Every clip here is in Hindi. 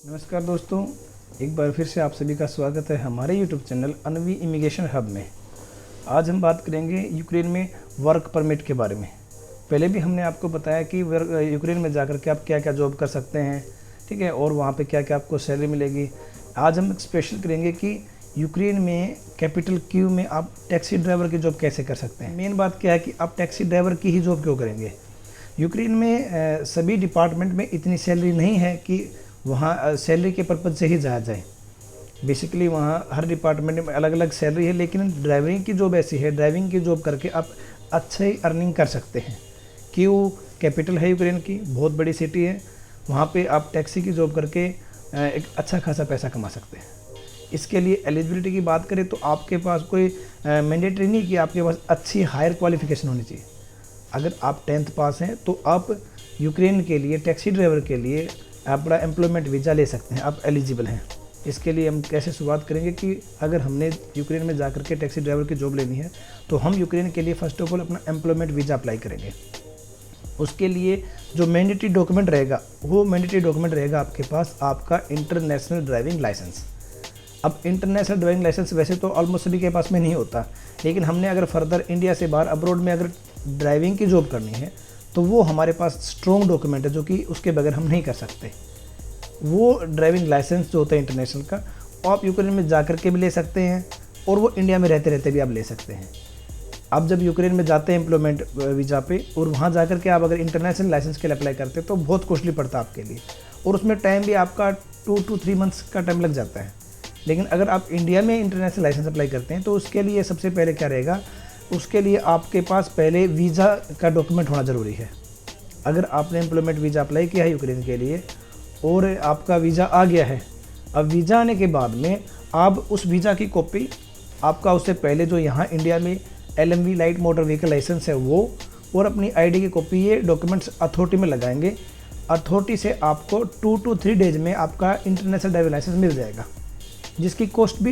नमस्कार दोस्तों, एक बार फिर से आप सभी का स्वागत है हमारे यूट्यूब चैनल अनवी इमिग्रेशन हब में। आज हम बात करेंगे यूक्रेन में वर्क परमिट के बारे में। पहले भी हमने आपको बताया कि यूक्रेन में जाकर के आप क्या क्या जॉब कर सकते हैं, ठीक है, और वहाँ पे क्या क्या आपको सैलरी मिलेगी। आज हम स्पेशल करेंगे कि यूक्रेन में कैपिटल क्यू में आप टैक्सी ड्राइवर की जॉब कैसे कर सकते हैं। मेन बात क्या है कि आप टैक्सी ड्राइवर की ही जॉब क्यों करेंगे। यूक्रेन में सभी डिपार्टमेंट में इतनी सैलरी नहीं है कि वहाँ सैलरी के पर्पज़ से ही जाया जाए। बेसिकली वहाँ हर डिपार्टमेंट में अलग अलग सैलरी है, लेकिन ड्राइविंग की जॉब ऐसी है, ड्राइविंग की जॉब करके आप अच्छे अर्निंग कर सकते हैं। क्यों, कैपिटल है यूक्रेन की, बहुत बड़ी सिटी है, वहाँ पे आप टैक्सी की जॉब करके एक अच्छा खासा पैसा कमा सकते हैं। इसके लिए एलिजिबिलिटी की बात करें तो आपके पास कोई मैंडेटरी नहीं कि आपके पास अच्छी हायर क्वालिफिकेशन होनी चाहिए। अगर आप 10th पास हैं तो आप यूक्रेन के लिए टैक्सी ड्राइवर के लिए अपना एम्प्लॉयमेंट वीज़ा ले सकते हैं, आप एलिजिबल हैं। इसके लिए हम कैसे शुरुआत करेंगे कि अगर हमने यूक्रेन में जाकर के टैक्सी ड्राइवर की जॉब लेनी है तो हम यूक्रेन के लिए फ़र्स्ट ऑफ ऑल अपना एम्प्लॉयमेंट वीज़ा अप्लाई करेंगे। उसके लिए जो मैंडेटरी डॉक्यूमेंट रहेगा, वो मैंडेटरी डॉक्यूमेंट रहेगा आपके पास आपका इंटरनेशनल ड्राइविंग लाइसेंस। अब इंटरनेशनल ड्राइविंग लाइसेंस वैसे तो ऑलमोस्ट सभी के पास में नहीं होता, लेकिन हमने अगर फर्दर इंडिया से बाहर अब्रॉड में अगर ड्राइविंग की जॉब करनी है तो वो हमारे पास स्ट्रॉन्ग डॉक्यूमेंट है जो कि उसके बगैर हम नहीं कर सकते। वो ड्राइविंग लाइसेंस जो होता है इंटरनेशनल का, वो आप यूक्रेन में जाकर के भी ले सकते हैं और वो इंडिया में रहते रहते भी आप ले सकते हैं। आप जब यूक्रेन में जाते हैं एम्प्लॉयमेंट वीज़ा पे और वहाँ जाकर के आप अगर इंटरनेशनल लाइसेंस के लिए अप्लाई करते हैं तो बहुत कॉस्टली पड़ता है आपके लिए, और उसमें टाइम भी आपका 2 to 3 मंथ्स का टाइम लग जाता है। लेकिन अगर आप इंडिया में इंटरनेशनल लाइसेंस अप्लाई करते हैं तो उसके लिए सबसे पहले क्या रहेगा, उसके लिए आपके पास पहले वीज़ा का डॉक्यूमेंट होना ज़रूरी है। अगर आपने एम्प्लॉयमेंट वीज़ा अप्लाई किया है यूक्रेन के लिए और आपका वीज़ा आ गया है, अब वीज़ा आने के बाद में आप उस वीज़ा की कॉपी, आपका उससे पहले जो यहाँ इंडिया में LMV light motor vehicle licence है वो, और अपनी ID की कॉपी, ये डॉक्यूमेंट्स अथॉरिटी में लगाएंगे। अथॉरिटी से आपको 2 to 3 डेज में आपका इंटरनेशनल ड्राइविंग लाइसेंस मिल जाएगा, जिसकी कॉस्ट भी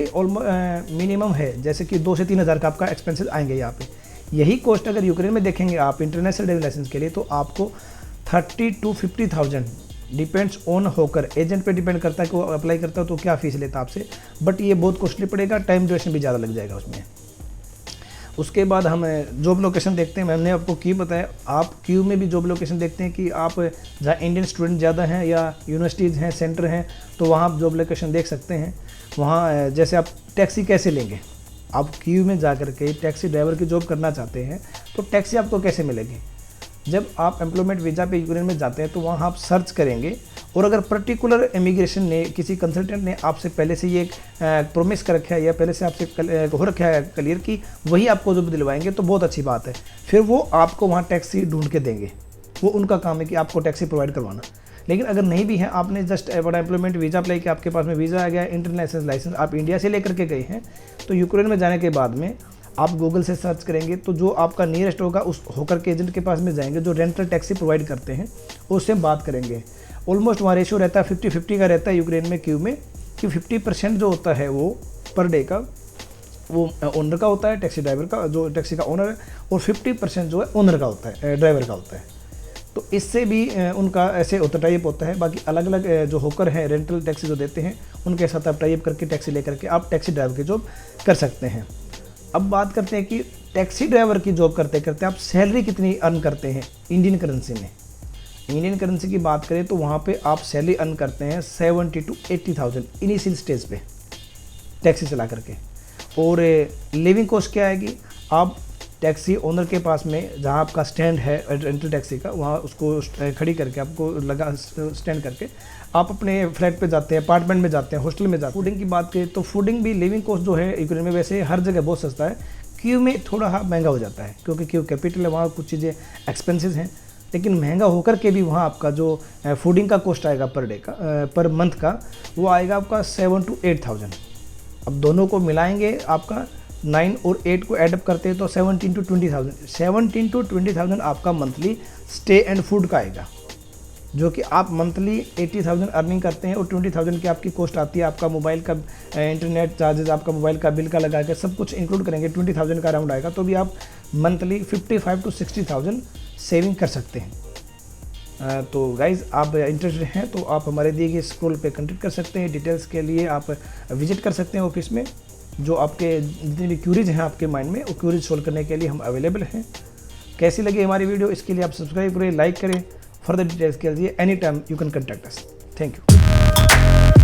मिनिमम है, जैसे कि 2 से 3 हज़ार का आपका एक्सपेंसेस आएंगे यहाँ पे। यही कॉस्ट अगर यूक्रेन में देखेंगे आप इंटरनेशनल ड्राइविंग लाइसेंस के लिए तो आपको 30 to 50,000 डिपेंड्स ऑन होकर, एजेंट पे डिपेंड करता है कि वो अप्लाई करता है तो क्या फ़ीस लेता है आपसे, बट ये बहुत कॉस्टली पड़ेगा, टाइम ड्यूरेशन भी ज़्यादा लग जाएगा उसमें। उसके बाद हम जॉब लोकेशन देखते हैं। मैंने आपको क्यू बताया, आप क्यू में भी जॉब लोकेशन देखते हैं कि आप जहाँ इंडियन स्टूडेंट ज़्यादा हैं या यूनिवर्सिटीज़ हैं, सेंटर हैं, तो वहाँ आप जॉब लोकेशन देख सकते हैं। वहाँ जैसे आप टैक्सी कैसे लेंगे, आप क्यू में जा कर के टैक्सी ड्राइवर की जॉब करना चाहते हैं तो टैक्सी आपको कैसे मिलेगी। जब आप एम्प्लॉयमेंट वीज़ा पे यूक्रेन में जाते हैं तो वहाँ आप सर्च करेंगे, और अगर पर्टिकुलर इमिग्रेशन ने, किसी कंसल्टेंट ने आपसे पहले से ये प्रोमिस कर रखा है या पहले से आपसे हो रखा है क्लियर कि वही आपको जॉब दिलवाएंगे तो बहुत अच्छी बात है। फिर वो आपको वहाँ टैक्सी ढूंढ के देंगे, वो उनका काम है कि आपको टैक्सी प्रोवाइड करवाना। लेकिन अगर नहीं भी है, आपने जस्ट बड़ा एम्प्लॉयमेंट वीज़ा अप्लाई किया, आपके पास में वीज़ा आ गया, इंटरनेशनल लाइसेंस आप इंडिया से लेकर के गए हैं, तो यूक्रेन में जाने के बाद में आप गूगल से सर्च करेंगे तो जो आपका नियरेस्ट होगा उस होकर के एजेंट के पास में जाएंगे जो रेंटल टैक्सी प्रोवाइड करते हैं, उससे बात करेंगे। ऑलमोस्ट वहाँ रेशियो रहता है 50-50 का रहता है यूक्रेन में क्यू में, कि 50% जो होता है वो पर डे का वो ओनर का होता है, टैक्सी ड्राइवर का, जो टैक्सी का ओनर है, और 50% जो है ओनर का होता है, ड्राइवर का होता है। तो इससे भी उनका ऐसे होता टाइप होता है। बाकी अलग अलग जो होकर हैं रेंटल टैक्सी जो देते हैं उनके साथ आप टाइप करके टैक्सी लेकर के आप टैक्सी ड्राइवर की जॉब कर सकते हैं। अब बात करते हैं कि टैक्सी ड्राइवर की जॉब करते करते आप सैलरी कितनी अर्न करते हैं इंडियन करेंसी में। इंडियन करेंसी की बात करें तो वहाँ पे आप सैलरी अर्न करते हैं 70 to 80,000 इनिशियल स्टेज पे टैक्सी चला करके। और लिविंग कॉस्ट क्या आएगी, आप टैक्सी ओनर के पास में जहाँ आपका स्टैंड है रेंटल टैक्सी का, वहाँ उसको खड़ी करके आपको लगा स्टैंड करके आप अपने फ्लैट पे जाते हैं, अपार्टमेंट में जाते हैं, हॉस्टल में जाते हैं। फूडिंग की बात करें तो फूडिंग भी, लिविंग कॉस्ट जो है यूक्रेन में वैसे हर जगह बहुत सस्ता है, क्यू में थोड़ा महंगा हो जाता है क्योंकि क्यू कैपिटल है, वहाँ कुछ चीज़ें एक्सपेंसिव हैं, लेकिन महंगा होकर के भी वहाँ आपका जो फूडिंग का कॉस्ट आएगा पर डे का, पर मंथ का, वो आएगा आपका 7 to 8,000। अब दोनों को मिलाएंगे, आपका 9 और 8 को एडअप करते हैं तो 17 to 20,000, 17 to 20,000 आपका मंथली स्टे एंड फूड का आएगा, जो कि आप मंथली 80,000 अर्निंग करते हैं और 20,000 की आपकी कॉस्ट आती है। आपका मोबाइल का इंटरनेट चार्जेस, आपका मोबाइल का बिल का लगा के सब कुछ इंक्लूड करेंगे 20,000 का अराउंड आएगा, तो भी आप मंथली 55 to 60,000 सेविंग कर सकते हैं। तो गाइज़ आप इंटरेस्टेड हैं तो आप हमारे दिए गए स्क्रॉल पे कॉन्टेक्ट कर सकते हैं। डिटेल्स के लिए आप विजिट कर सकते हैं ऑफिस में। जो आपके जितनी भी क्यूरीज हैं आपके माइंड में, वो क्यूरीज सोल्व करने के लिए हम अवेलेबल हैं। कैसी लगी हमारी वीडियो, इसके लिए आप सब्सक्राइब करें, लाइक करें। फर्दर डिटेल्स के लिए any time you can contact us. Thank you.